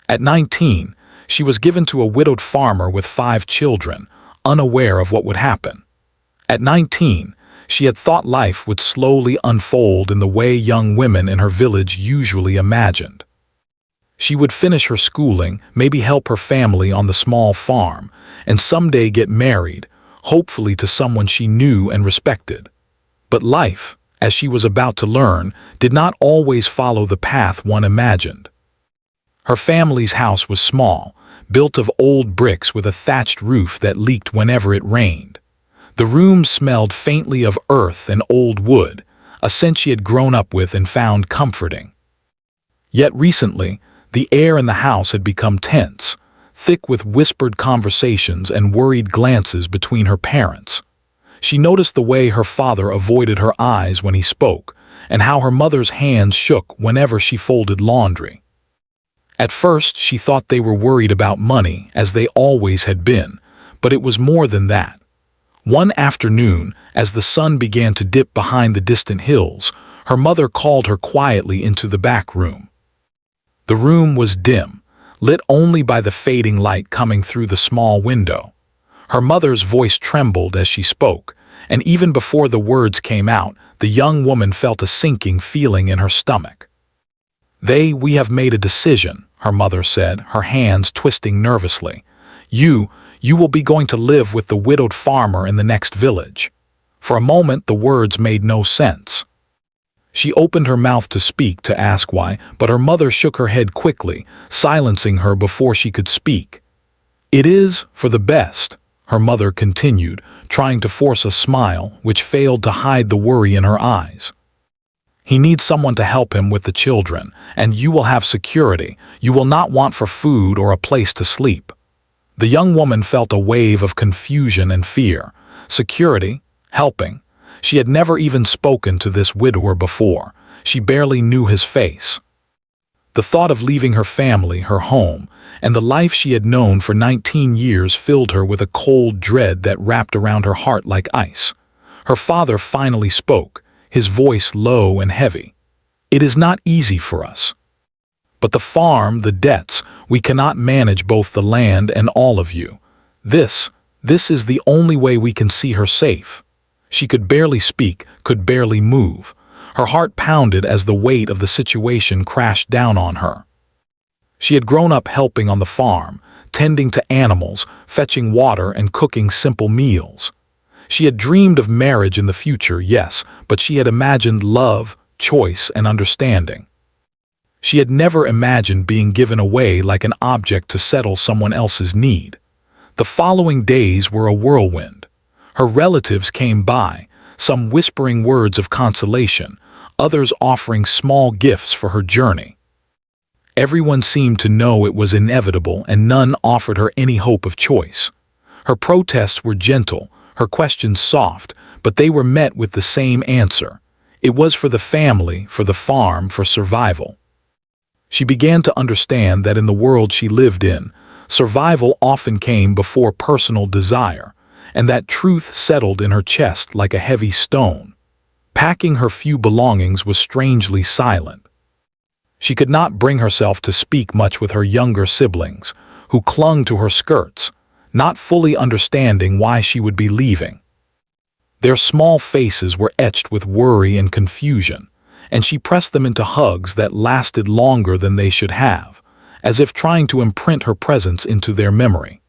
At 19, she was given to a widowed farmer with 5 children, unaware of what would happen. At 19, she had thought life would slowly unfold in the way young women in her village usually imagined. She would finish her schooling, maybe help her family on the small farm, and someday get married, hopefully to someone she knew and respected. But life, as she was about to learn, did not always follow the path one imagined. Her family's house was small, built of old bricks with a thatched roof that leaked whenever it rained. The room smelled faintly of earth and old wood, a scent she had grown up with and found comforting. Yet recently, the air in the house had become tense, thick with whispered conversations and worried glances between her parents. She noticed the way her father avoided her eyes when he spoke, and how her mother's hands shook whenever she folded laundry. At first, she thought they were worried about money, as they always had been, but it was more than that. One afternoon, as the sun began to dip behind the distant hills, her mother called her quietly into the back room. The room was dim, lit only by the fading light coming through the small window. Her mother's voice trembled as she spoke, and even before the words came out, the young woman felt a sinking feeling in her stomach. We have made a decision," her mother said, her hands twisting nervously. You will be going to live with the widowed farmer in the next village." For a moment the words made no sense. She opened her mouth to speak, to ask why, but her mother shook her head quickly, silencing her before she could speak. "It is for the best," her mother continued, trying to force a smile which failed to hide the worry in her eyes. "He needs someone to help him with the children, and you will have security. You will not want for food or a place to sleep." The young woman felt a wave of confusion and fear. Security? Helping? She had never even spoken to this widower before. She barely knew his face. The thought of leaving her family, her home, and the life she had known for 19 years filled her with a cold dread that wrapped around her heart like ice. Her father finally spoke, his voice low and heavy. "It is not easy for us. But the farm, the debts, we cannot manage both the land and all of you. This is the only way we can see her safe." She could barely speak, could barely move. Her heart pounded as the weight of the situation crashed down on her. She had grown up helping on the farm, tending to animals, fetching water and cooking simple meals. She had dreamed of marriage in the future, yes, but she had imagined love, choice, and understanding. She had never imagined being given away like an object to settle someone else's need. The following days were a whirlwind. Her relatives came by, some whispering words of consolation, others offering small gifts for her journey. Everyone seemed to know it was inevitable, and none offered her any hope of choice. Her protests were gentle, her questions soft, but they were met with the same answer. It was for the family, for the farm, for survival. She began to understand that in the world she lived in, survival often came before personal desire, and that truth settled in her chest like a heavy stone. Packing her few belongings was strangely silent. She could not bring herself to speak much with her younger siblings, who clung to her skirts, not fully understanding why she would be leaving. Their small faces were etched with worry and confusion, and she pressed them into hugs that lasted longer than they should have, as if trying to imprint her presence into their memory.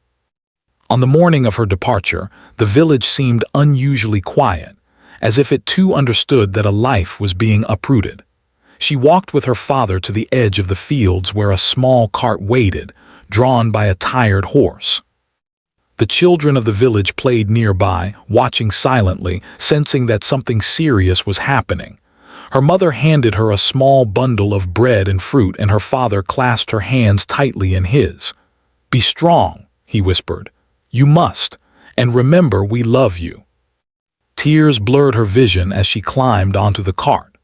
On the morning of her departure, the village seemed unusually quiet, as if it too understood that a life was being uprooted. She walked with her father to the edge of the fields where a small cart waited, drawn by a tired horse. The children of the village played nearby, watching silently, sensing that something serious was happening. Her mother handed her a small bundle of bread and fruit, and her father clasped her hands tightly in his. "Be strong," he whispered. "You must, and remember we love you." Tears blurred her vision as she climbed onto the cart.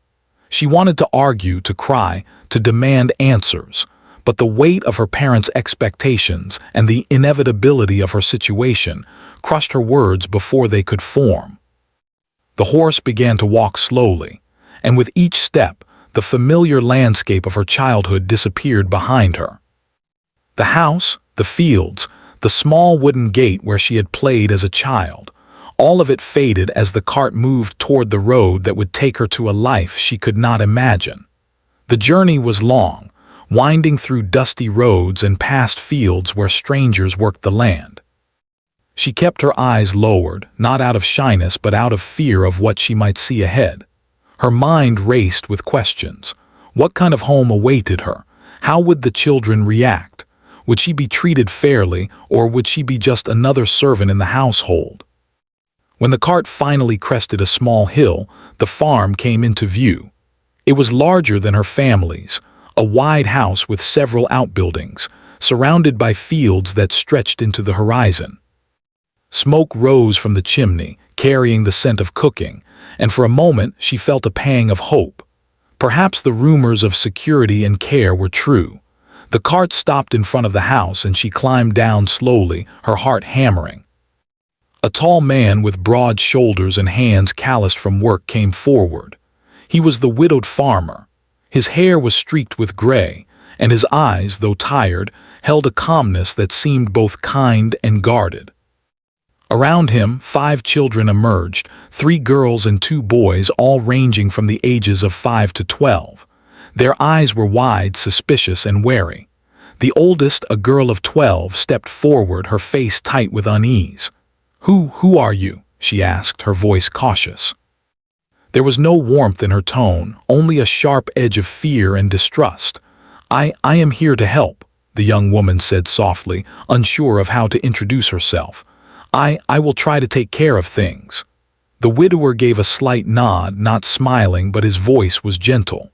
She wanted to argue, to cry, to demand answers, but the weight of her parents' expectations and the inevitability of her situation crushed her words before they could form. The horse began to walk slowly, and with each step, the familiar landscape of her childhood disappeared behind her. The house, the fields, the small wooden gate where she had played as a child, all of it faded as the cart moved toward the road that would take her to a life she could not imagine. The journey was long, winding through dusty roads and past fields where strangers worked the land. She kept her eyes lowered, not out of shyness but out of fear of what she might see ahead. Her mind raced with questions. What kind of home awaited her? How would the children react? Would she be treated fairly, or would she be just another servant in the household? When the cart finally crested a small hill, the farm came into view. It was larger than her family's, a wide house with several outbuildings, surrounded by fields that stretched into the horizon. Smoke rose from the chimney, carrying the scent of cooking, and for a moment she felt a pang of hope. Perhaps the rumors of security and care were true. The cart stopped in front of the house and she climbed down slowly, her heart hammering. A tall man with broad shoulders and hands calloused from work came forward. He was the widowed farmer. His hair was streaked with gray, and his eyes, though tired, held a calmness that seemed both kind and guarded. Around him, 5 children emerged, 3 girls and 2 boys, all ranging from the ages of 5 to 12. Their eyes were wide, suspicious, and wary. The oldest, a girl of 12, stepped forward, her face tight with unease. Who are you?" she asked, her voice cautious. There was no warmth in her tone, only a sharp edge of fear and distrust. I am here to help," the young woman said softly, unsure of how to introduce herself. I will try to take care of things." The widower gave a slight nod, not smiling, but his voice was gentle.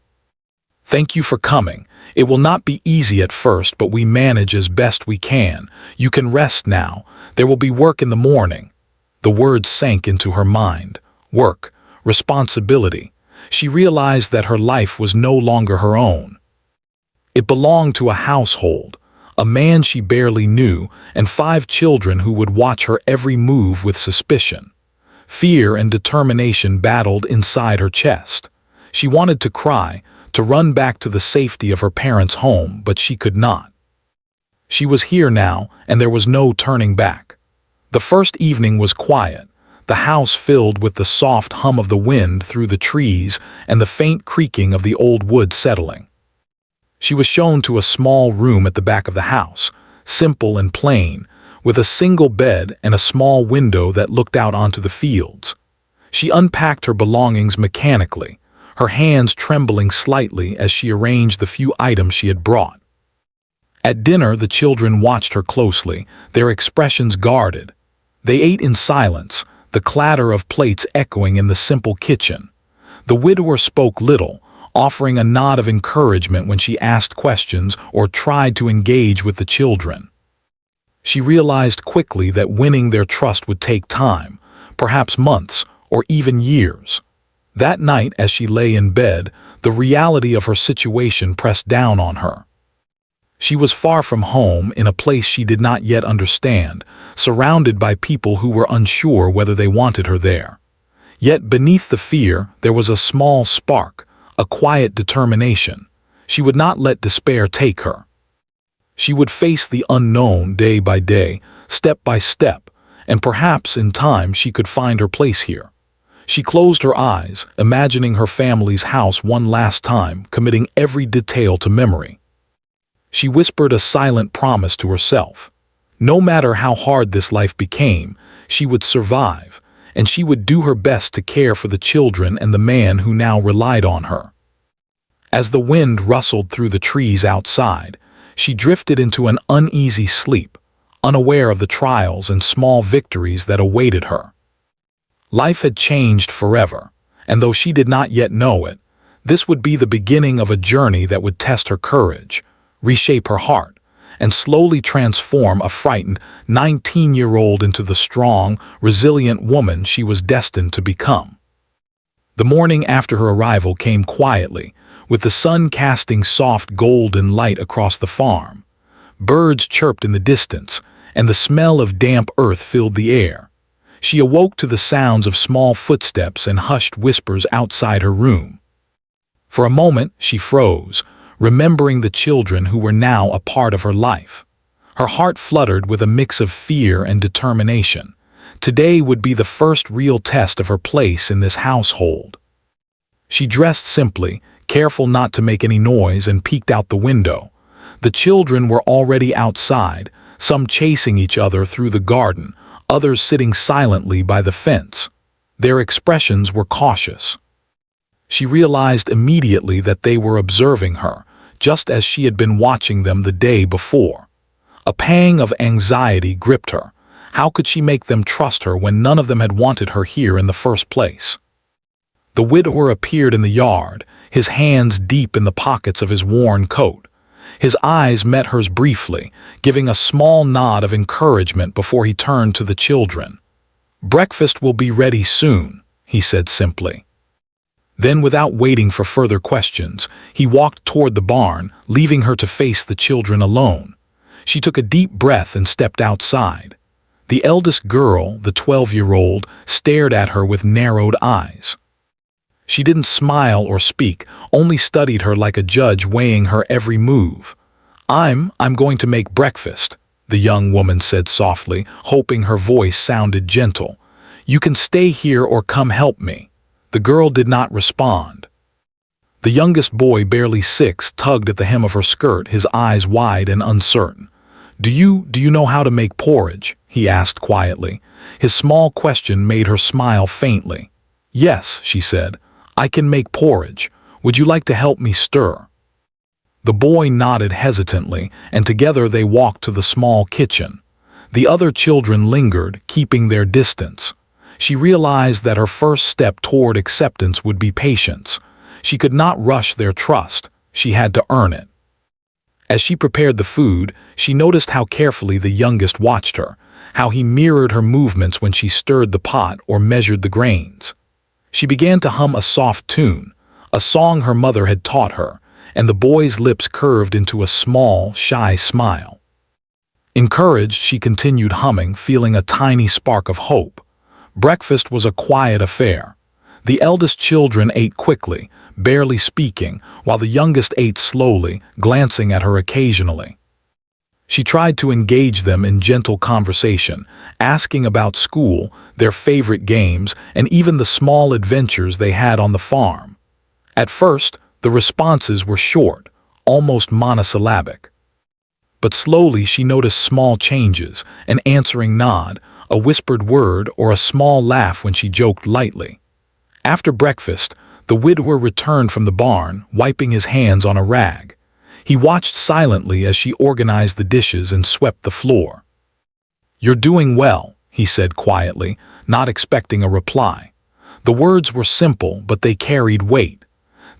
"Thank you for coming. It will not be easy at first, but we manage as best we can. You can rest now. There will be work in the morning." The words sank into her mind. Work, responsibility. She realized that her life was no longer her own. It belonged to a household, a man she barely knew, and 5 children who would watch her every move with suspicion. Fear and determination battled inside her chest. She wanted to cry, to run back to the safety of her parents' home, but she could not. She was here now, and there was no turning back. The first evening was quiet, the house filled with the soft hum of the wind through the trees and the faint creaking of the old wood settling. She was shown to a small room at the back of the house, simple and plain, with a single bed and a small window that looked out onto the fields. She unpacked her belongings mechanically, her hands trembling slightly as she arranged the few items she had brought. At dinner, the children watched her closely, their expressions guarded. They ate in silence, the clatter of plates echoing in the simple kitchen. The widower spoke little, offering a nod of encouragement when she asked questions or tried to engage with the children. She realized quickly that winning their trust would take time, perhaps months or even years. That night, as she lay in bed, the reality of her situation pressed down on her. She was far from home, in a place she did not yet understand, surrounded by people who were unsure whether they wanted her there. Yet beneath the fear, there was a small spark, a quiet determination. She would not let despair take her. She would face the unknown day by day, step by step, and perhaps in time she could find her place here. She closed her eyes, imagining her family's house one last time, committing every detail to memory. She whispered a silent promise to herself. No matter how hard this life became, she would survive, and she would do her best to care for the children and the man who now relied on her. As the wind rustled through the trees outside, she drifted into an uneasy sleep, unaware of the trials and small victories that awaited her. Life had changed forever, and though she did not yet know it, this would be the beginning of a journey that would test her courage, reshape her heart, and slowly transform a frightened 19-year-old into the strong, resilient woman she was destined to become. The morning after her arrival came quietly, with the sun casting soft golden light across the farm. Birds chirped in the distance, and the smell of damp earth filled the air. She awoke to the sounds of small footsteps and hushed whispers outside her room. For a moment she froze, remembering the children who were now a part of her life. Her heart fluttered with a mix of fear and determination. Today would be the first real test of her place in this household. She dressed simply, careful not to make any noise, and peeked out the window. The children were already outside, some chasing each other through the garden, others sitting silently by the fence. Their expressions were cautious. She realized immediately that they were observing her, just as she had been watching them the day before. A pang of anxiety gripped her. How could she make them trust her when none of them had wanted her here in the first place? The widower appeared in the yard, his hands deep in the pockets of his worn coat. His eyes met hers briefly, giving a small nod of encouragement before he turned to the children. "Breakfast will be ready soon," he said simply. Then, without waiting for further questions, he walked toward the barn, leaving her to face the children alone. She took a deep breath and stepped outside. The eldest girl, the 12-year-old, stared at her with narrowed eyes. She didn't smile or speak, only studied her like a judge weighing her every move. I'm going to make breakfast," the young woman said softly, hoping her voice sounded gentle. "You can stay here or come help me." The girl did not respond. The youngest boy, barely 6, tugged at the hem of her skirt, his eyes wide and uncertain. Do you know how to make porridge?" he asked quietly. His small question made her smile faintly. "Yes," she said, "I can make porridge. Would you like to help me stir?" The boy nodded hesitantly, and together they walked to the small kitchen. The other children lingered, keeping their distance. She realized that her first step toward acceptance would be patience. She could not rush their trust. She had to earn it. As she prepared the food, she noticed how carefully the youngest watched her, how he mirrored her movements when she stirred the pot or measured the grains. She began to hum a soft tune, a song her mother had taught her, and the boy's lips curved into a small, shy smile. Encouraged, she continued humming, feeling a tiny spark of hope. Breakfast was a quiet affair. The eldest children ate quickly, barely speaking, while the youngest ate slowly, glancing at her occasionally. She tried to engage them in gentle conversation, asking about school, their favorite games, and even the small adventures they had on the farm. At first, the responses were short, almost monosyllabic. But slowly she noticed small changes, an answering nod, a whispered word, or a small laugh when she joked lightly. After breakfast, the widower returned from the barn, wiping his hands on a rag. He watched silently as she organized the dishes and swept the floor. "You're doing well," he said quietly, not expecting a reply. The words were simple, but they carried weight.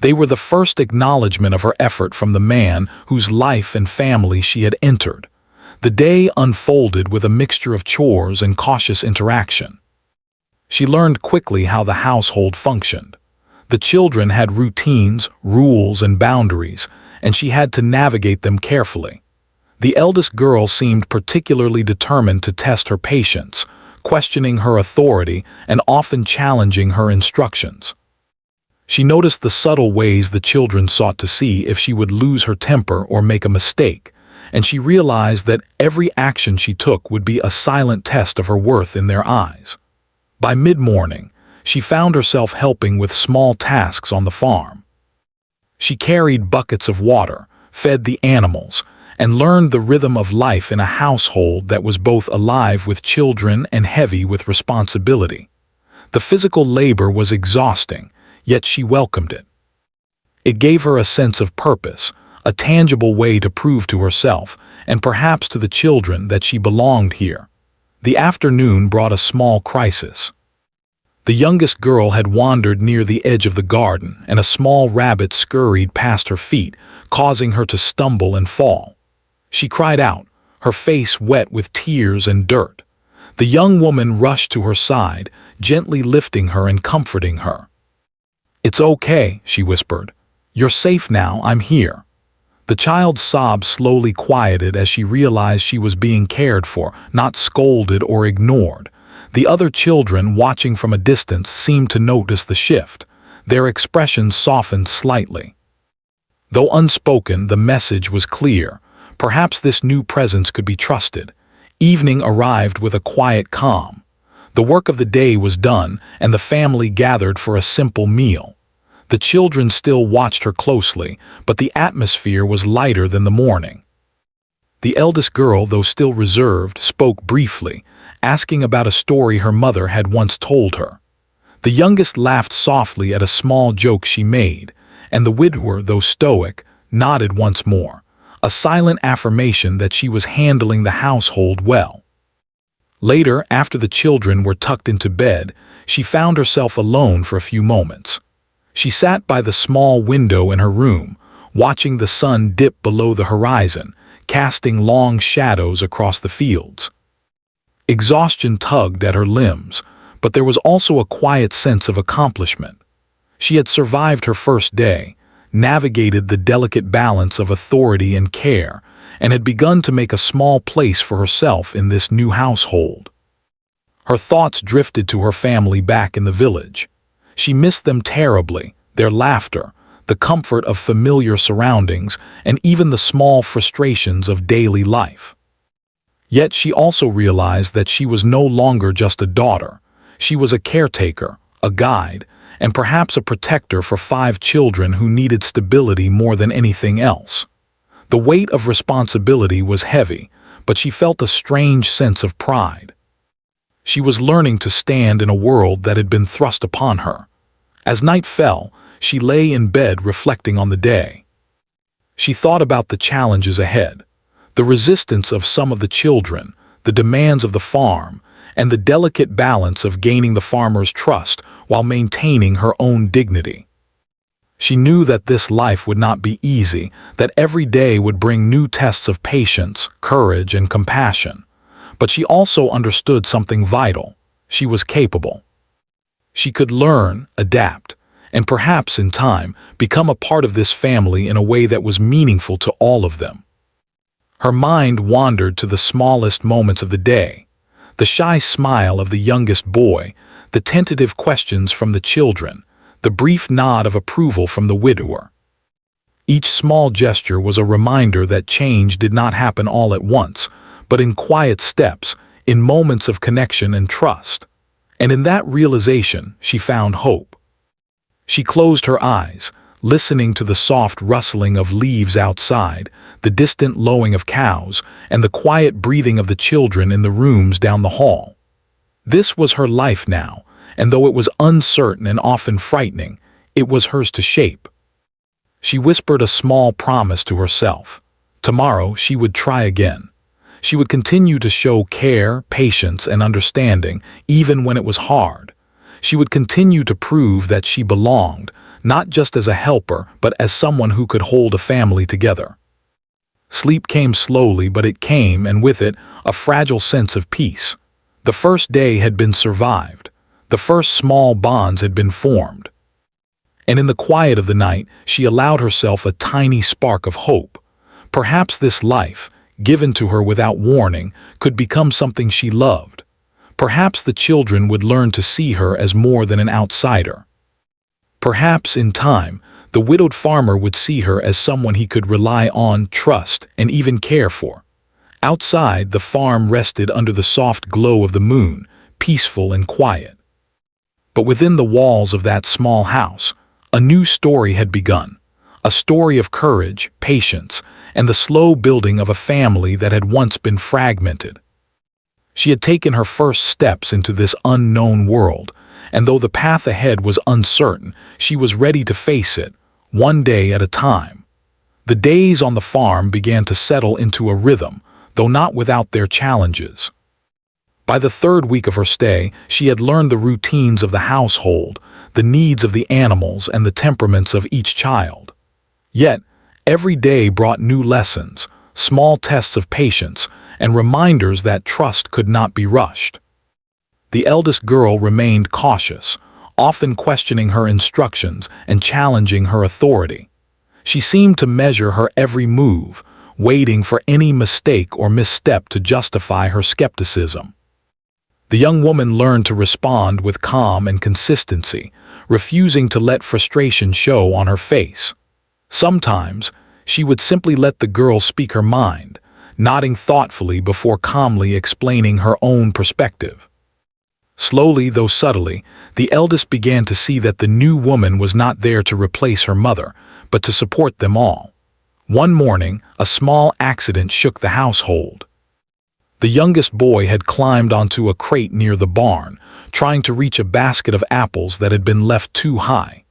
They were the first acknowledgement of her effort from the man whose life and family she had entered. The day unfolded with a mixture of chores and cautious interaction. She learned quickly how the household functioned. The children had routines, rules, and boundaries, and she had to navigate them carefully. The eldest girl seemed particularly determined to test her patience, questioning her authority and often challenging her instructions. She noticed the subtle ways the children sought to see if she would lose her temper or make a mistake, and she realized that every action she took would be a silent test of her worth in their eyes. By mid-morning, she found herself helping with small tasks on the farm. She carried buckets of water, fed the animals, and learned the rhythm of life in a household that was both alive with children and heavy with responsibility. The physical labor was exhausting, yet she welcomed it. It gave her a sense of purpose, a tangible way to prove to herself, and perhaps to the children, that she belonged here. The afternoon brought a small crisis. The youngest girl had wandered near the edge of the garden, and a small rabbit scurried past her feet, causing her to stumble and fall. She cried out, her face wet with tears and dirt. The young woman rushed to her side, gently lifting her and comforting her. "It's okay," she whispered. "You're safe now, I'm here." The child's sobs slowly quieted as she realized she was being cared for, not scolded or ignored. The other children, watching from a distance, seemed to notice the shift. Their expressions softened slightly. Though unspoken, the message was clear. Perhaps this new presence could be trusted. Evening arrived with a quiet calm. The work of the day was done, and the family gathered for a simple meal. The children still watched her closely, but the atmosphere was lighter than the morning. The eldest girl, though still reserved, spoke briefly, asking about a story her mother had once told her. The youngest laughed softly at a small joke she made, and the widower, though stoic, nodded once more, a silent affirmation that she was handling the household well. Later, after the children were tucked into bed, she found herself alone for a few moments. She sat by the small window in her room, watching the sun dip below the horizon, casting long shadows across the fields. Exhaustion tugged at her limbs, but there was also a quiet sense of accomplishment. She had survived her first day, navigated the delicate balance of authority and care, and had begun to make a small place for herself in this new household. Her thoughts drifted to her family back in the village. She missed them terribly, their laughter, the comfort of familiar surroundings, and even the small frustrations of daily life. Yet she also realized that she was no longer just a daughter. She was a caretaker, a guide, and perhaps a protector for 5 children who needed stability more than anything else. The weight of responsibility was heavy, but she felt a strange sense of pride. She was learning to stand in a world that had been thrust upon her. As night fell, she lay in bed reflecting on the day. She thought about the challenges ahead, the resistance of some of the children, the demands of the farm, and the delicate balance of gaining the farmer's trust while maintaining her own dignity. She knew that this life would not be easy, that every day would bring new tests of patience, courage, and compassion. But she also understood something vital. She was capable. She could learn, adapt, and perhaps in time become a part of this family in a way that was meaningful to all of them. Her mind wandered to the smallest moments of the day, the shy smile of the youngest boy, the tentative questions from the children, the brief nod of approval from the widower. Each small gesture was a reminder that change did not happen all at once, but in quiet steps, in moments of connection and trust. And in that realization, she found hope. She closed her eyes, listening to the soft rustling of leaves outside, the distant lowing of cows, and the quiet breathing of the children in the rooms down the hall. This was her life now, and though it was uncertain and often frightening, it was hers to shape. She whispered a small promise to herself. Tomorrow she would try again. She would continue to show care, patience, and understanding, even when it was hard. She would continue to prove that she belonged, not just as a helper, but as someone who could hold a family together. Sleep came slowly, but it came, and with it, a fragile sense of peace. The first day had been survived. The first small bonds had been formed. And in the quiet of the night, she allowed herself a tiny spark of hope. Perhaps this life, given to her without warning, could become something she loved. Perhaps the children would learn to see her as more than an outsider. Perhaps, in time, the widowed farmer would see her as someone he could rely on, trust, and even care for. Outside, the farm rested under the soft glow of the moon, peaceful and quiet. But within the walls of that small house, a new story had begun. A story of courage, patience, and the slow building of a family that had once been fragmented. She had taken her first steps into this unknown world, and though the path ahead was uncertain, she was ready to face it, one day at a time. The days on the farm began to settle into a rhythm, though not without their challenges. By the 3rd week of her stay, she had learned the routines of the household, the needs of the animals, and the temperaments of each child. Yet, every day brought new lessons, small tests of patience, and reminders that trust could not be rushed. The eldest girl remained cautious, often questioning her instructions and challenging her authority. She seemed to measure her every move, waiting for any mistake or misstep to justify her skepticism. The young woman learned to respond with calm and consistency, refusing to let frustration show on her face. Sometimes, She would simply let the girl speak her mind, nodding thoughtfully before calmly explaining her own perspective. Slowly, though subtly, the eldest began to see that the new woman was not there to replace her mother, but to support them all. One morning, a small accident shook the household. The youngest boy had climbed onto a crate near the barn, trying to reach a basket of apples that had been left too high.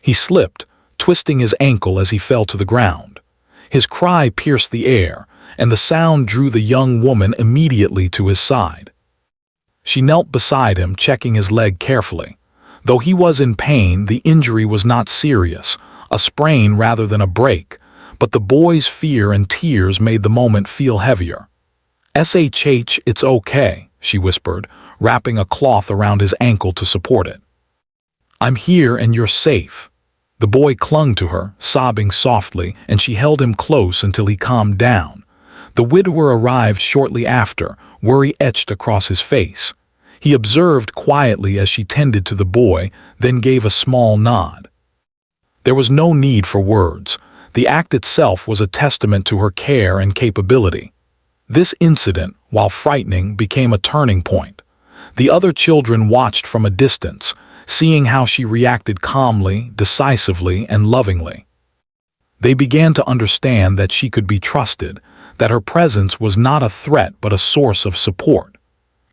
He slipped, twisting his ankle as he fell to the ground. His cry pierced the air, and the sound drew the young woman immediately to his side. She knelt beside him, checking his leg carefully. Though he was in pain, the injury was not serious, a sprain rather than a break, but the boy's fear and tears made the moment feel heavier. "Shh, it's okay," she whispered, wrapping a cloth around his ankle to support it. "I'm here and you're safe." The boy clung to her, sobbing softly, and she held him close until he calmed down. The widower arrived shortly after, worry etched across his face. He observed quietly as she tended to the boy, then gave a small nod. There was no need for words. The act itself was a testament to her care and capability. This incident, while frightening, became a turning point. The other children watched from a distance, seeing how she reacted calmly, decisively, and lovingly. They began to understand that she could be trusted, that her presence was not a threat but a source of support.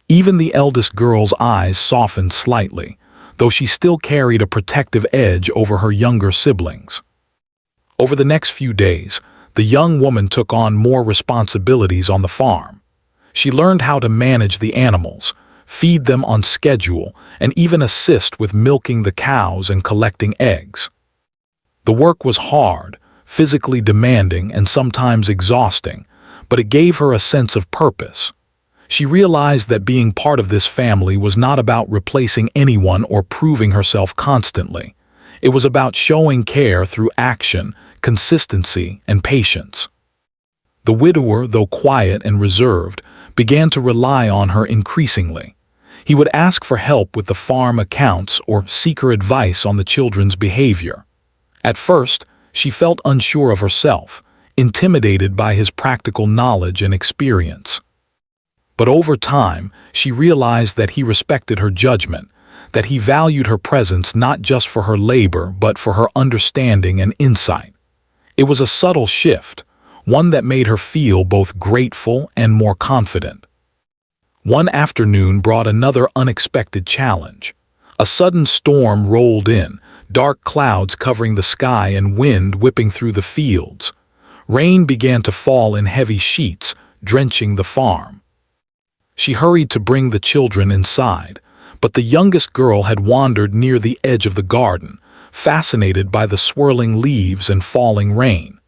Even the eldest girl's eyes softened slightly, though she still carried a protective edge over her younger siblings. Over the next few days, the young woman took on more responsibilities on the farm. She learned how to manage the animals, feed them on schedule, and even assist with milking the cows and collecting eggs. The work was hard, physically demanding, and sometimes exhausting, but it gave her a sense of purpose. She realized that being part of this family was not about replacing anyone or proving herself constantly. It was about showing care through action, consistency, and patience. The widower, though quiet and reserved, began to rely on her increasingly. He would ask for help with the farm accounts or seek her advice on the children's behavior. At first, she felt unsure of herself, intimidated by his practical knowledge and experience. But over time, she realized that he respected her judgment, that he valued her presence not just for her labor but for her understanding and insight. It was a subtle shift, one that made her feel both grateful and more confident. One afternoon brought another unexpected challenge. A sudden storm rolled in, dark clouds covering the sky and wind whipping through the fields. Rain began to fall in heavy sheets, drenching the farm. She hurried to bring the children inside, but the youngest girl had wandered near the edge of the garden, fascinated by the swirling leaves and falling rain.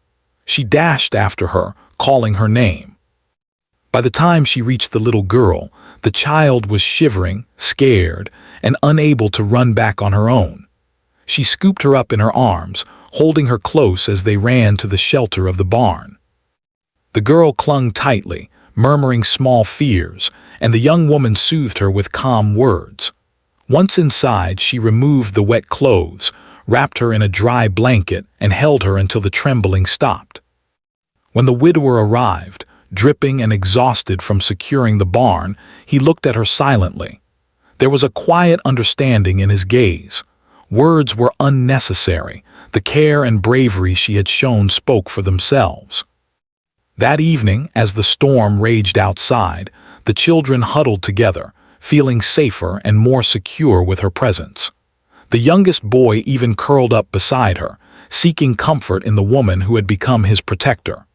She dashed after her, calling her name. By the time she reached the little girl, the child was shivering, scared, and unable to run back on her own. She scooped her up in her arms, holding her close as they ran to the shelter of the barn. The girl clung tightly, murmuring small fears, and the young woman soothed her with calm words. Once inside, she removed the wet clothes, wrapped her in a dry blanket, and held her until the trembling stopped. When the widower arrived, dripping and exhausted from securing the barn, he looked at her silently. There was a quiet understanding in his gaze. Words were unnecessary. The care and bravery she had shown spoke for themselves. That evening, as the storm raged outside, the children huddled together, feeling safer and more secure with her presence. The youngest boy even curled up beside her, seeking comfort in the woman who had become his protector.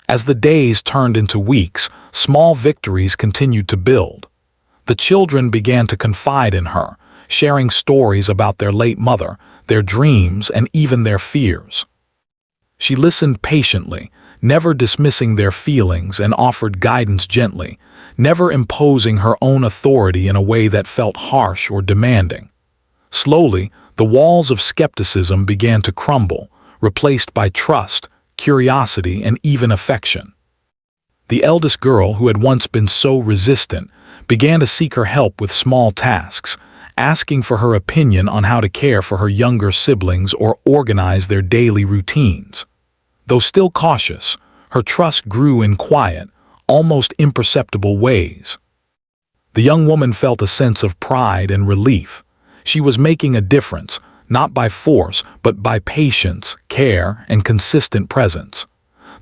As the days turned into weeks, small victories continued to build. The children began to confide in her, sharing stories about their late mother, their dreams, and even their fears. She listened patiently, never dismissing their feelings, and offered guidance gently, never imposing her own authority in a way that felt harsh or demanding. Slowly, the walls of skepticism began to crumble, replaced by trust, curiosity, and even affection. The eldest girl, who had once been so resistant, began to seek her help with small tasks, asking for her opinion on how to care for her younger siblings or organize their daily routines. Though still cautious, her trust grew in quiet, almost imperceptible ways. The young woman felt a sense of pride and relief. She was making a difference, not by force, but by patience, care, and consistent presence.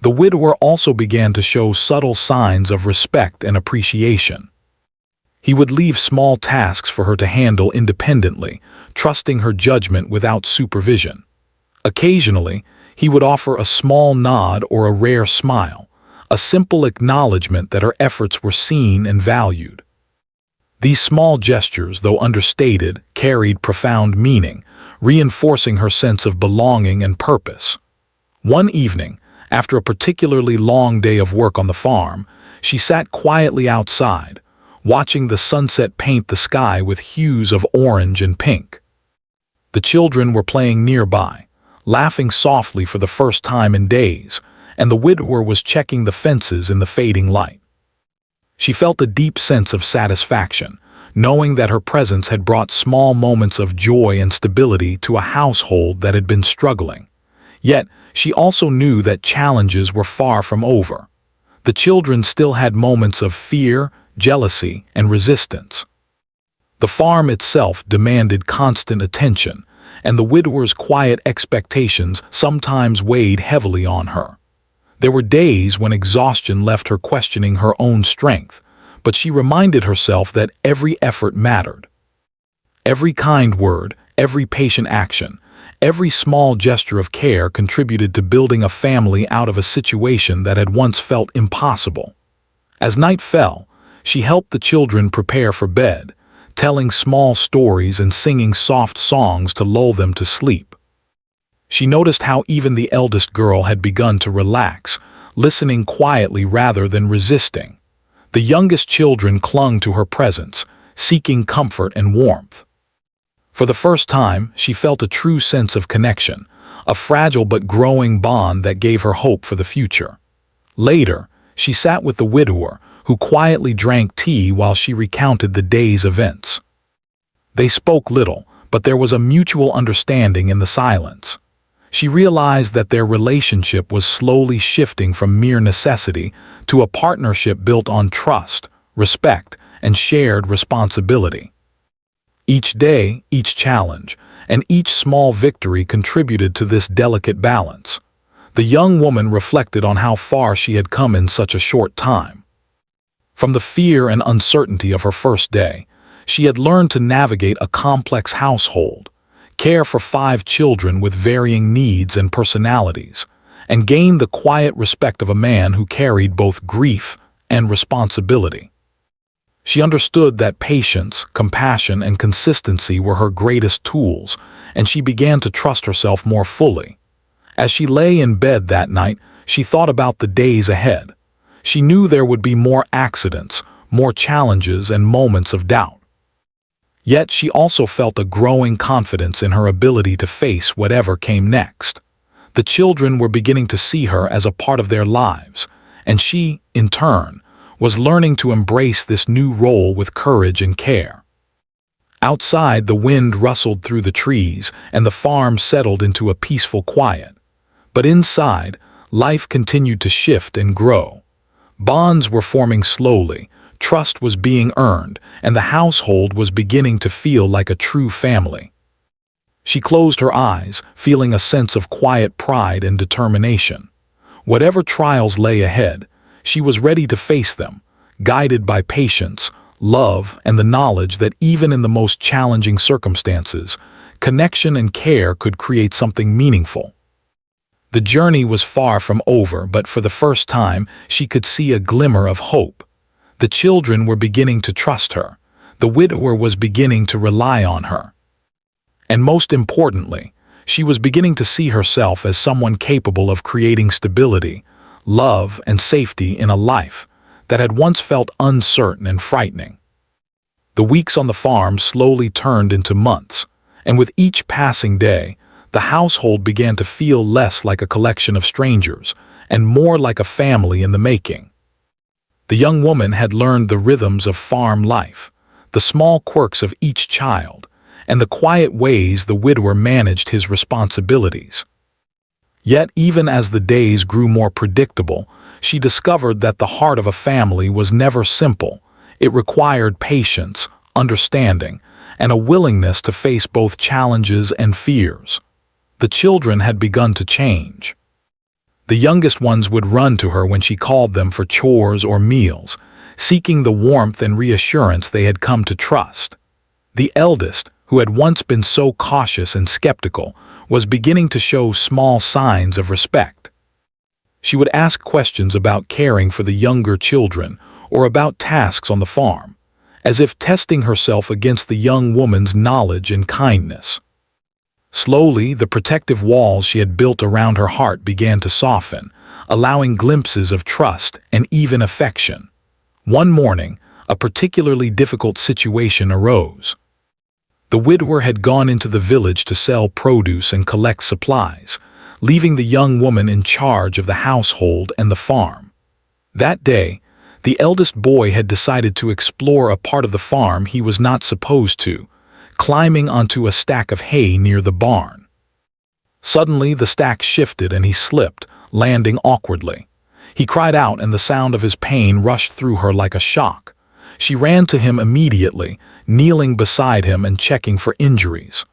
The widower also began to show subtle signs of respect and appreciation. He would leave small tasks for her to handle independently, trusting her judgment without supervision. Occasionally, he would offer a small nod or a rare smile, a simple acknowledgement that her efforts were seen and valued. These small gestures, though understated, carried profound meaning, reinforcing her sense of belonging and purpose. One evening, after a particularly long day of work on the farm, she sat quietly outside, watching the sunset paint the sky with hues of orange and pink. The children were playing nearby, laughing softly for the first time in days, and the widower was checking the fences in the fading light. She felt a deep sense of satisfaction, knowing that her presence had brought small moments of joy and stability to a household that had been struggling. Yet, she also knew that challenges were far from over. The children still had moments of fear, jealousy, and resistance. The farm itself demanded constant attention, and the widower's quiet expectations sometimes weighed heavily on her. There were days when exhaustion left her questioning her own strength, but she reminded herself that every effort mattered. Every kind word, every patient action, every small gesture of care contributed to building a family out of a situation that had once felt impossible. As night fell, she helped the children prepare for bed, telling small stories and singing soft songs to lull them to sleep. She noticed how even the eldest girl had begun to relax, listening quietly rather than resisting. The youngest children clung to her presence, seeking comfort and warmth. For the first time, she felt a true sense of connection, a fragile but growing bond that gave her hope for the future. Later, she sat with the widower, who quietly drank tea while she recounted the day's events. They spoke little, but there was a mutual understanding in the silence. She realized that their relationship was slowly shifting from mere necessity to a partnership built on trust, respect, and shared responsibility. Each day, each challenge, and each small victory contributed to this delicate balance. The young woman reflected on how far she had come in such a short time. From the fear and uncertainty of her first day, she had learned to navigate a complex household, care for 5 children with varying needs and personalities, and gain the quiet respect of a man who carried both grief and responsibility. She understood that patience, compassion, and consistency were her greatest tools, and she began to trust herself more fully. As she lay in bed that night, she thought about the days ahead. She knew there would be more accidents, more challenges, and moments of doubt. Yet she also felt a growing confidence in her ability to face whatever came next. The children were beginning to see her as a part of their lives, and she, in turn, was learning to embrace this new role with courage and care. Outside, the wind rustled through the trees, and the farm settled into a peaceful quiet. But inside, life continued to shift and grow. Bonds were forming slowly, trust was being earned, and the household was beginning to feel like a true family. She closed her eyes, feeling a sense of quiet pride and determination. Whatever trials lay ahead, she was ready to face them, guided by patience, love, and the knowledge that even in the most challenging circumstances, connection and care could create something meaningful. The journey was far from over, but for the first time, she could see a glimmer of hope. The children were beginning to trust her. The widower was beginning to rely on her. And most importantly, she was beginning to see herself as someone capable of creating stability, love, and safety in a life that had once felt uncertain and frightening. The weeks on the farm slowly turned into months, and with each passing day, the household began to feel less like a collection of strangers and more like a family in the making. The young woman had learned the rhythms of farm life, the small quirks of each child, and the quiet ways the widower managed his responsibilities. Yet even as the days grew more predictable, she discovered that the heart of a family was never simple. It required patience, understanding, and a willingness to face both challenges and fears. The children had begun to change. The youngest ones would run to her when she called them for chores or meals, seeking the warmth and reassurance they had come to trust. The eldest, who had once been so cautious and skeptical, was beginning to show small signs of respect. She would ask questions about caring for the younger children or about tasks on the farm, as if testing herself against the young woman's knowledge and kindness. Slowly, the protective walls she had built around her heart began to soften, allowing glimpses of trust and even affection. One morning, a particularly difficult situation arose. The widower had gone into the village to sell produce and collect supplies, leaving the young woman in charge of the household and the farm. That day, the eldest boy had decided to explore a part of the farm he was not supposed to, climbing onto a stack of hay near the barn. Suddenly, the stack shifted and he slipped, landing awkwardly. He cried out, and the sound of his pain rushed through her like a shock. She ran to him immediately, kneeling beside him and checking for injuries.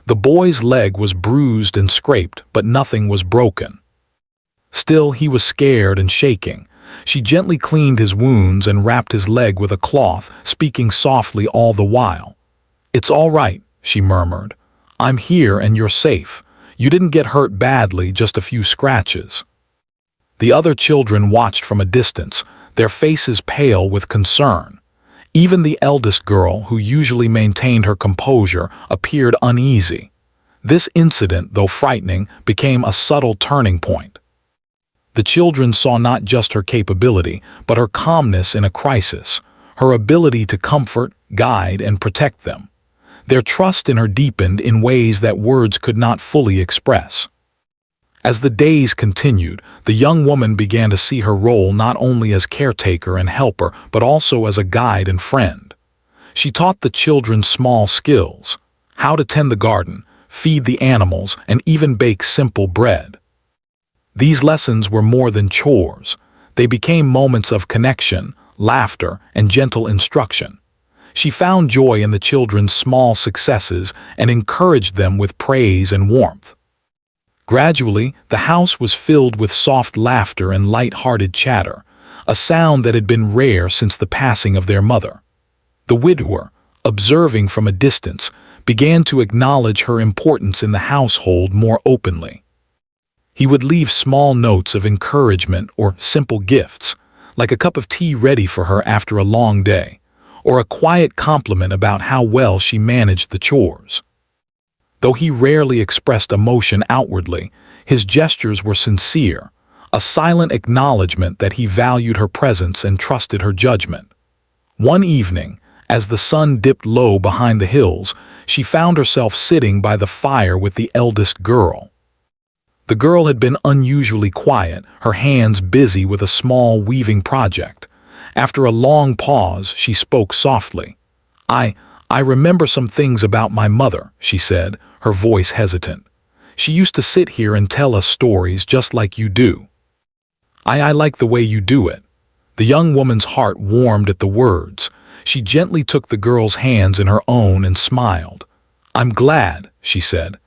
The boy's leg was bruised and scraped, but nothing was broken. Still, he was scared and shaking. She gently cleaned his wounds and wrapped his leg with a cloth, speaking softly all the while. "It's all right," she murmured. "I'm here and you're safe. You didn't get hurt badly, just a few scratches." The other children watched from a distance, their faces pale with concern. Even the eldest girl, who usually maintained her composure, appeared uneasy. This incident, though frightening, became a subtle turning point. The children saw not just her capability, but her calmness in a crisis, her ability to comfort, guide, and protect them. Their trust in her deepened in ways that words could not fully express. As the days continued, the young woman began to see her role not only as caretaker and helper, but also as a guide and friend. She taught the children small skills: how to tend the garden, feed the animals, and even bake simple bread. These lessons were more than chores. They became moments of connection, laughter, and gentle instruction. She found joy in the children's small successes and encouraged them with praise and warmth. Gradually, the house was filled with soft laughter and light-hearted chatter, a sound that had been rare since the passing of their mother. The widower, observing from a distance, began to acknowledge her importance in the household more openly. He would leave small notes of encouragement or simple gifts, like a cup of tea ready for her after a long day, or a quiet compliment about how well she managed the chores. Though he rarely expressed emotion outwardly, his gestures were sincere, a silent acknowledgement that he valued her presence and trusted her judgment. One evening, as the sun dipped low behind the hills, she found herself sitting by the fire with the eldest girl. The girl had been unusually quiet, her hands busy with a small weaving project. After a long pause, she spoke softly. I remember some things about my mother," she said, her voice hesitant. "She used to sit here and tell us stories just like you do." I like the way you do it." The young woman's heart warmed at the words. She gently took the girl's hands in her own and smiled. "I'm glad," she said.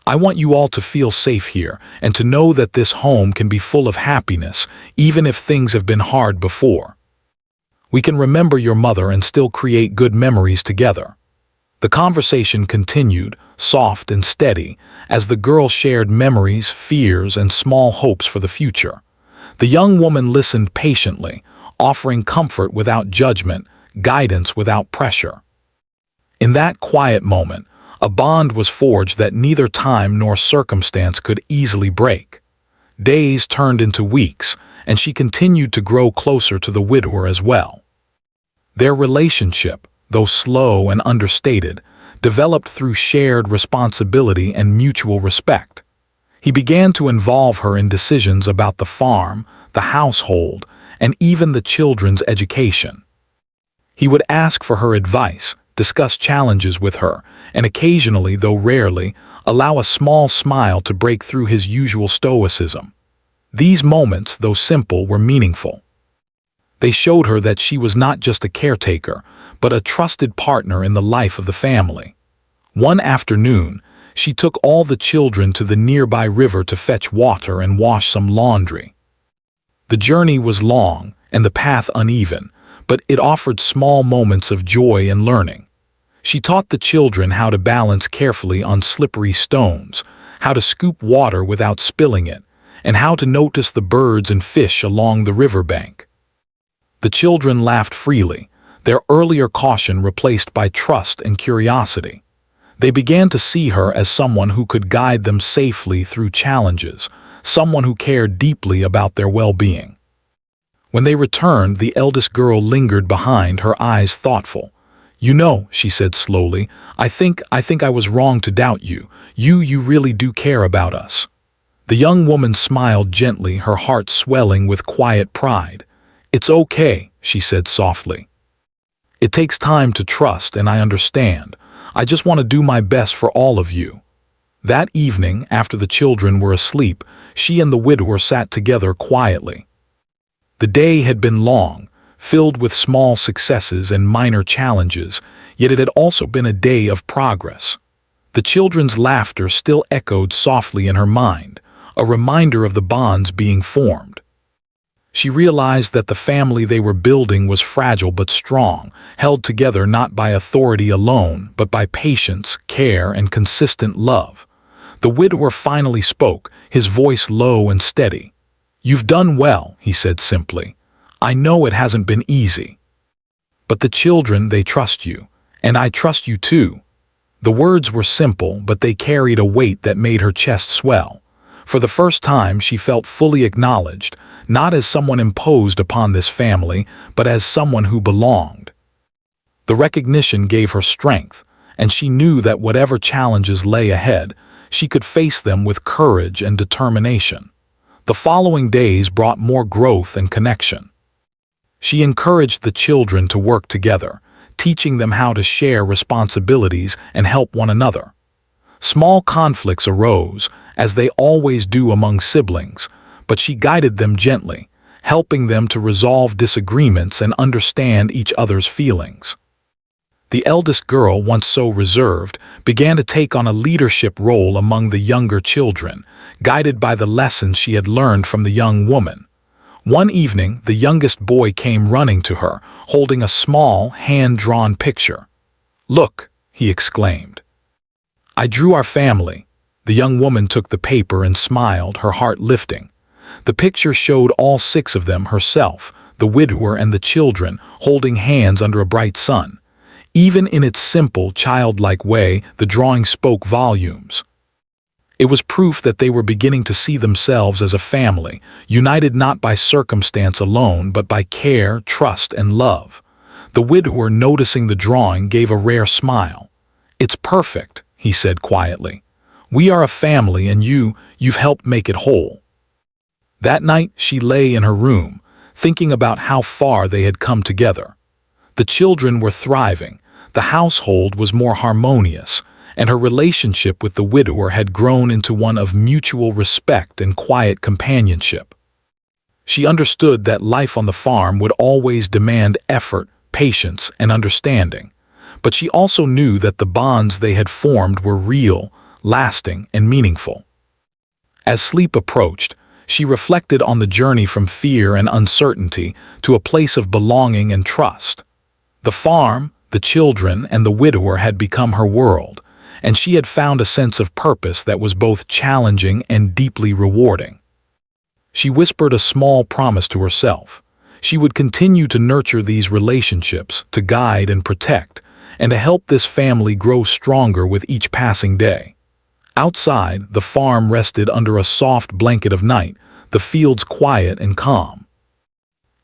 "I want you all to feel safe here and to know that this home can be full of happiness, even if things have been hard before. We can remember your mother and still create good memories together." The conversation continued, soft and steady, as the girl shared memories, fears, and small hopes for the future. The young woman listened patiently, offering comfort without judgment, guidance without pressure. In that quiet moment, a bond was forged that neither time nor circumstance could easily break. Days turned into weeks, and she continued to grow closer to the widower as well. Their relationship, though slow and understated, developed through shared responsibility and mutual respect. He began to involve her in decisions about the farm, the household, and even the children's education. He would ask for her advice, discuss challenges with her, and occasionally, though rarely, allow a small smile to break through his usual stoicism. These moments, though simple, were meaningful. They showed her that she was not just a caretaker, but a trusted partner in the life of the family. One afternoon, she took all the children to the nearby river to fetch water and wash some laundry. The journey was long and the path uneven, but it offered small moments of joy and learning. She taught the children how to balance carefully on slippery stones, how to scoop water without spilling it, and how to notice the birds and fish along the riverbank. The children laughed freely, their earlier caution replaced by trust and curiosity. They began to see her as someone who could guide them safely through challenges, someone who cared deeply about their well-being. When they returned, the eldest girl lingered behind, her eyes thoughtful. "You know," she said slowly, I think I was wrong to doubt you. You really do care about us." The young woman smiled gently, her heart swelling with quiet pride. "It's okay," she said softly. "It takes time to trust, and I understand. I just want to do my best for all of you." That evening, after the children were asleep, she and the widower sat together quietly. The day had been long, filled with small successes and minor challenges, yet it had also been a day of progress. The children's laughter still echoed softly in her mind, a reminder of the bonds being formed. She realized that the family they were building was fragile but strong, held together not by authority alone, but by patience, care, and consistent love. The widower finally spoke, his voice low and steady. "You've done well," he said simply. "I know it hasn't been easy. But the children, they trust you, and I trust you too." The words were simple, but they carried a weight that made her chest swell. For the first time, she felt fully acknowledged, not as someone imposed upon this family, but as someone who belonged. The recognition gave her strength, and she knew that whatever challenges lay ahead, she could face them with courage and determination. The following days brought more growth and connection. She encouraged the children to work together, teaching them how to share responsibilities and help one another. Small conflicts arose, as they always do among siblings, but she guided them gently, helping them to resolve disagreements and understand each other's feelings. The eldest girl, once so reserved, began to take on a leadership role among the younger children, guided by the lessons she had learned from the young woman. One evening, the youngest boy came running to her, holding a small, hand-drawn picture. "Look," he exclaimed. "I drew our family." The young woman took the paper and smiled, her heart lifting. The picture showed all 6 of them, herself, the widower, and the children, holding hands under a bright sun. Even in its simple, childlike way, the drawing spoke volumes. It was proof that they were beginning to see themselves as a family, united not by circumstance alone, but by care, trust, and love. The widower, noticing the drawing, gave a rare smile. "It's perfect," he said quietly. "We are a family, and you've helped make it whole." That night, she lay in her room, thinking about how far they had come together. The children were thriving, the household was more harmonious, and her relationship with the widower had grown into one of mutual respect and quiet companionship. She understood that life on the farm would always demand effort, patience, and understanding, but she also knew that the bonds they had formed were real, lasting, and meaningful. As sleep approached, she reflected on the journey from fear and uncertainty to a place of belonging and trust. The farm, the children, and the widower had become her world, and she had found a sense of purpose that was both challenging and deeply rewarding. She whispered a small promise to herself. She would continue to nurture these relationships, to guide and protect, and to help this family grow stronger with each passing day. Outside, the farm rested under a soft blanket of night, the fields quiet and calm.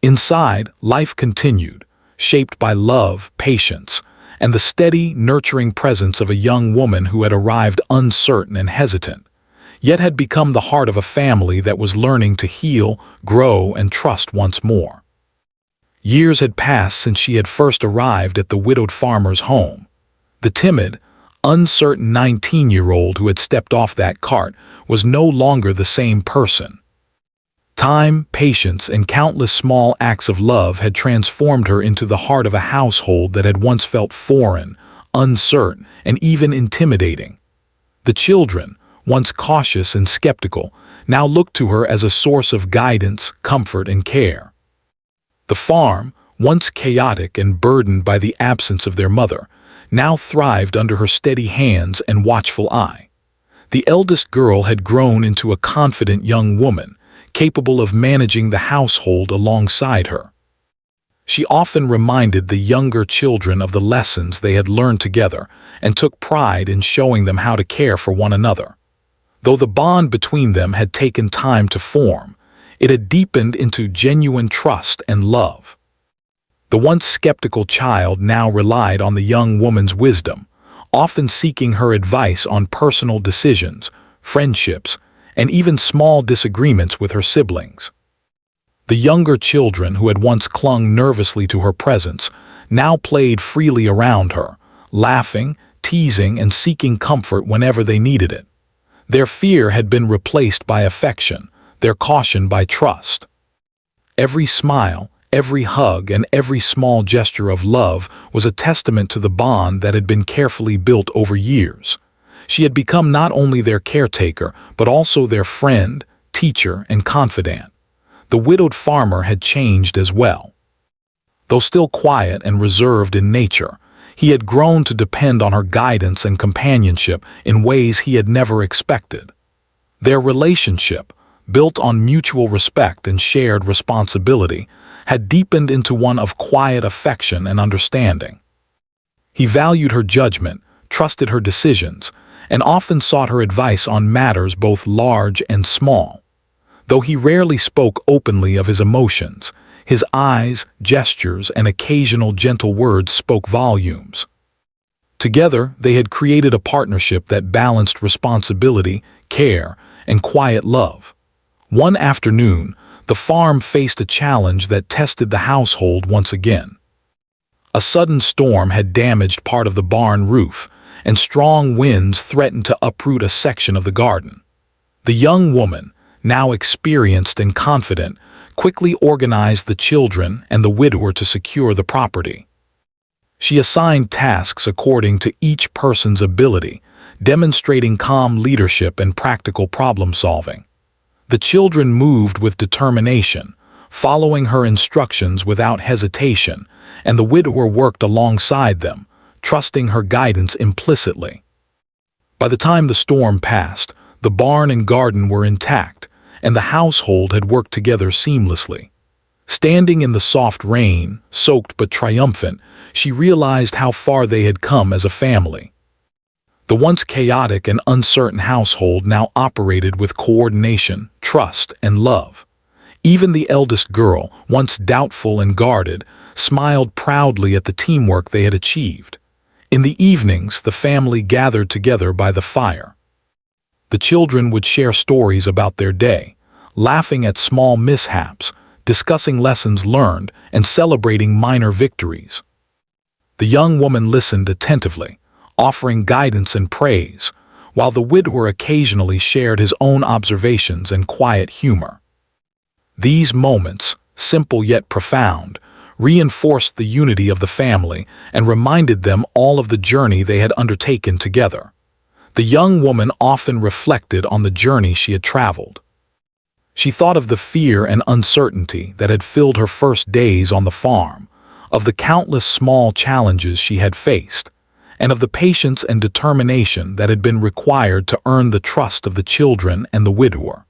Inside, life continued, shaped by love, patience, and the steady, nurturing presence of a young woman who had arrived uncertain and hesitant, yet had become the heart of a family that was learning to heal, grow, and trust once more. Years had passed since she had first arrived at the widowed farmer's home. The timid, uncertain 19-year-old who had stepped off that cart was no longer the same person. Time, patience, and countless small acts of love had transformed her into the heart of a household that had once felt foreign, uncertain, and even intimidating. The children, once cautious and skeptical, now looked to her as a source of guidance, comfort, and care. The farm, once chaotic and burdened by the absence of their mother, now thrived under her steady hands and watchful eye. The eldest girl had grown into a confident young woman, capable of managing the household alongside her. She often reminded the younger children of the lessons they had learned together and took pride in showing them how to care for one another. Though the bond between them had taken time to form, it had deepened into genuine trust and love. The once skeptical child now relied on the young woman's wisdom, often seeking her advice on personal decisions, friendships, and even small disagreements with her siblings. The younger children who had once clung nervously to her presence now played freely around her, laughing, teasing, and seeking comfort whenever they needed it. Their fear had been replaced by affection, their caution by trust. Every smile, every hug, and every small gesture of love was a testament to the bond that had been carefully built over years. She had become not only their caretaker, but also their friend, teacher, and confidant. The widowed farmer had changed as well. Though still quiet and reserved in nature, he had grown to depend on her guidance and companionship in ways he had never expected. Their relationship, built on mutual respect and shared responsibility, had deepened into one of quiet affection and understanding. He valued her judgment, trusted her decisions, and often sought her advice on matters both large and small. Though he rarely spoke openly of his emotions, his eyes, gestures, and occasional gentle words spoke volumes. Together, they had created a partnership that balanced responsibility, care, and quiet love. One afternoon, the farm faced a challenge that tested the household once again. A sudden storm had damaged part of the barn roof, and strong winds threatened to uproot a section of the garden. The young woman, now experienced and confident, quickly organized the children and the widower to secure the property. She assigned tasks according to each person's ability, demonstrating calm leadership and practical problem-solving. The children moved with determination, following her instructions without hesitation, and the widower worked alongside them, trusting her guidance implicitly. By the time the storm passed, the barn and garden were intact, and the household had worked together seamlessly. Standing in the soft rain, soaked but triumphant, she realized how far they had come as a family. The once chaotic and uncertain household now operated with coordination, trust, and love. Even the eldest girl, once doubtful and guarded, smiled proudly at the teamwork they had achieved. In the evenings, the family gathered together by the fire. The children would share stories about their day, laughing at small mishaps, discussing lessons learned, and celebrating minor victories. The young woman listened attentively, offering guidance and praise, while the widower occasionally shared his own observations and quiet humor. These moments, simple yet profound, reinforced the unity of the family and reminded them all of the journey they had undertaken together. The young woman often reflected on the journey she had traveled. She thought of the fear and uncertainty that had filled her first days on the farm, of the countless small challenges she had faced, and of the patience and determination that had been required to earn the trust of the children and the widower.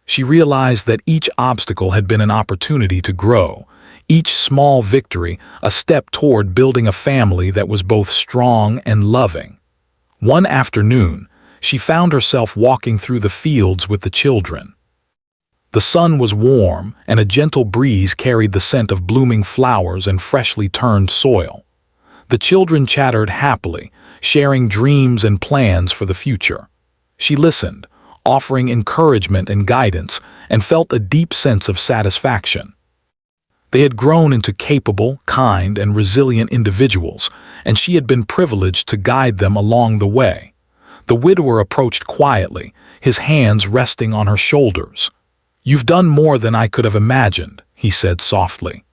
She realized that each obstacle had been an opportunity to grow, each small victory a step toward building a family that was both strong and loving. One afternoon, she found herself walking through the fields with the children. The sun was warm, and a gentle breeze carried the scent of blooming flowers and freshly turned soil. The children chattered happily, sharing dreams and plans for the future. She listened, offering encouragement and guidance, and felt a deep sense of satisfaction. They had grown into capable, kind, and resilient individuals, and she had been privileged to guide them along the way. The widower approached quietly, his hands resting on her shoulders. "You've done more than I could have imagined," he said softly.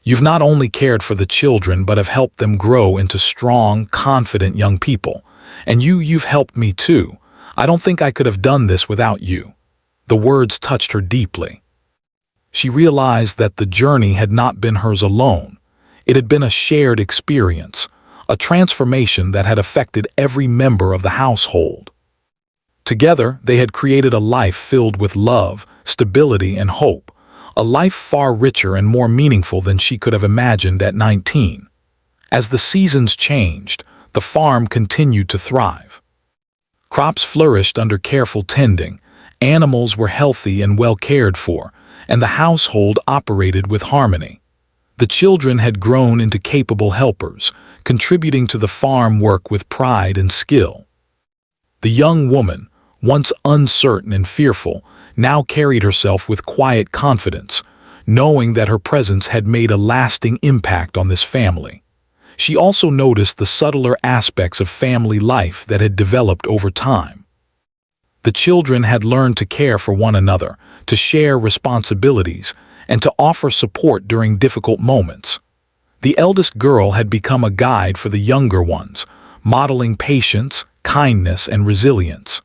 "You've not only cared for the children but have helped them grow into strong, confident young people. And you've helped me too. I don't think I could have done this without you." The words touched her deeply. She realized that the journey had not been hers alone. It had been a shared experience, a transformation that had affected every member of the household. Together, they had created a life filled with love, stability, and hope, a life far richer and more meaningful than she could have imagined at 19. As the seasons changed, the farm continued to thrive. Crops flourished under careful tending, animals were healthy and well cared for, and the household operated with harmony. The children had grown into capable helpers, contributing to the farm work with pride and skill. The young woman, once uncertain and fearful, now carried herself with quiet confidence, knowing that her presence had made a lasting impact on this family. She also noticed the subtler aspects of family life that had developed over time. The children had learned to care for one another, to share responsibilities, and to offer support during difficult moments. The eldest girl had become a guide for the younger ones, modeling patience, kindness, and resilience.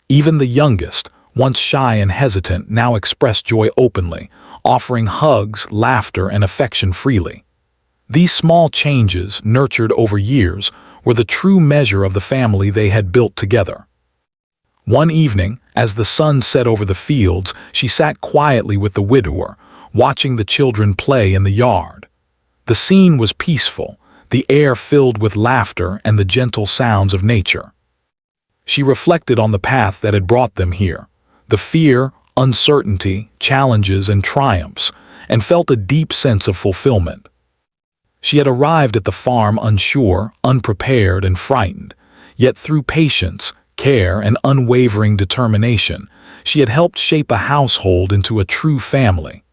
Even the youngest, once shy and hesitant, now expressed joy openly, offering hugs, laughter, and affection freely. These small changes, nurtured over years, were the true measure of the family they had built together. One evening, as the sun set over the fields, she sat quietly with the widower, watching the children play in the yard. The scene was peaceful, the air filled with laughter and the gentle sounds of nature. She reflected on the path that had brought them here, the fear, uncertainty, challenges, and triumphs, and felt a deep sense of fulfillment. She had arrived at the farm unsure, unprepared, and frightened, yet through patience, care, and unwavering determination, she had helped shape a household into a true family.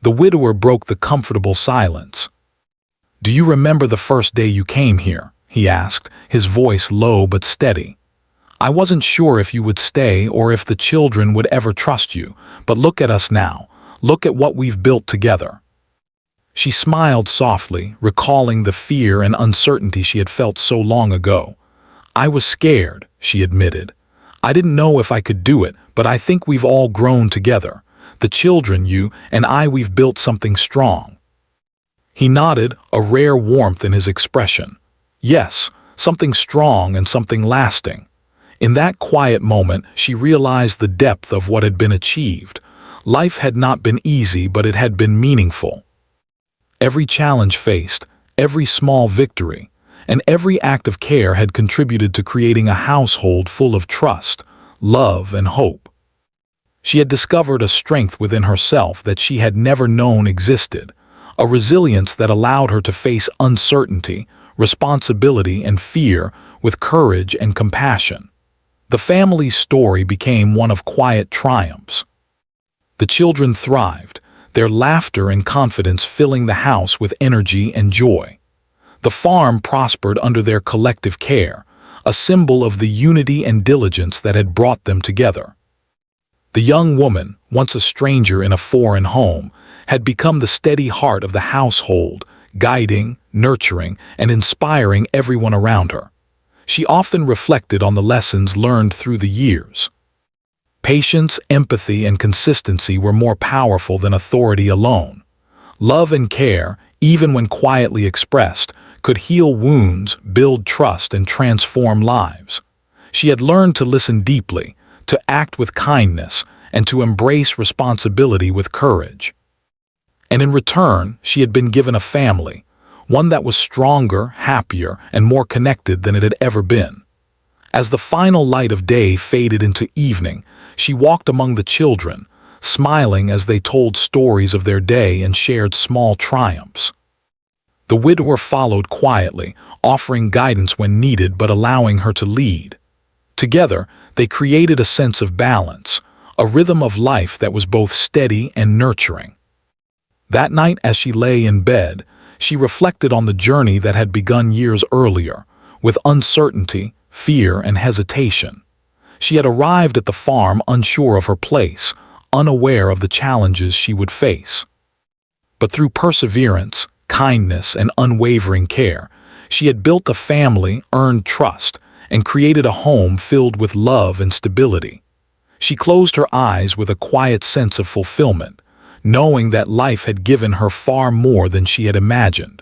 The widower broke the comfortable silence. "Do you remember the first day you came here?" he asked, his voice low but steady. "I wasn't sure if you would stay or if the children would ever trust you, but look at us now. Look at what we've built together." She smiled softly, recalling the fear and uncertainty she had felt so long ago. "I was scared," she admitted. "I didn't know if I could do it, but I think we've all grown together. The children, you, and I, we've built something strong." He nodded, a rare warmth in his expression. Yes, something strong and something lasting. In that quiet moment, she realized the depth of what had been achieved. Life had not been easy, but it had been meaningful. Every challenge faced, every small victory, and every act of care had contributed to creating a household full of trust, love, and hope. She had discovered a strength within herself that she had never known existed, a resilience that allowed her to face uncertainty, responsibility, and fear with courage and compassion. The family's story became one of quiet triumphs. The children thrived, their laughter and confidence filling the house with energy and joy. The farm prospered under their collective care, a symbol of the unity and diligence that had brought them together. The young woman, once a stranger in a foreign home, had become the steady heart of the household, guiding, nurturing, and inspiring everyone around her. She often reflected on the lessons learned through the years. Patience, empathy, and consistency were more powerful than authority alone. Love and care, even when quietly expressed, could heal wounds, build trust, and transform lives. She had learned to listen deeply, to act with kindness, and to embrace responsibility with courage. And in return, she had been given a family, one that was stronger, happier, and more connected than it had ever been. As the final light of day faded into evening, she walked among the children, smiling as they told stories of their day and shared small triumphs. The widower followed quietly, offering guidance when needed but allowing her to lead. Together, they created a sense of balance, a rhythm of life that was both steady and nurturing. That night, as she lay in bed, she reflected on the journey that had begun years earlier, with uncertainty, fear, and hesitation. She had arrived at the farm unsure of her place, unaware of the challenges she would face. But through perseverance, kindness, and unwavering care, she had built a family, earned trust, and created a home filled with love and stability. She closed her eyes with a quiet sense of fulfillment, knowing that life had given her far more than she had imagined.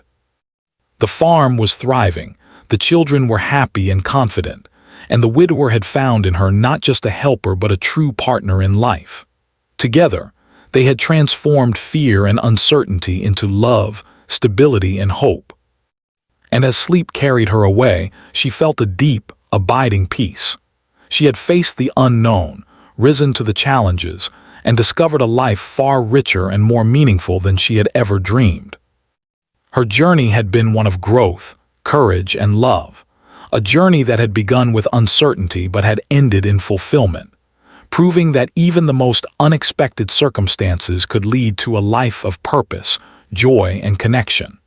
The farm was thriving, the children were happy and confident, and the widower had found in her not just a helper but a true partner in life. Together, they had transformed fear and uncertainty into love, stability, and hope. And as sleep carried her away, she felt a deep, abiding peace. She had faced the unknown, risen to the challenges, and discovered a life far richer and more meaningful than she had ever dreamed. Her journey had been one of growth, courage, and love, a journey that had begun with uncertainty but had ended in fulfillment, proving that even the most unexpected circumstances could lead to a life of purpose, joy, and connection.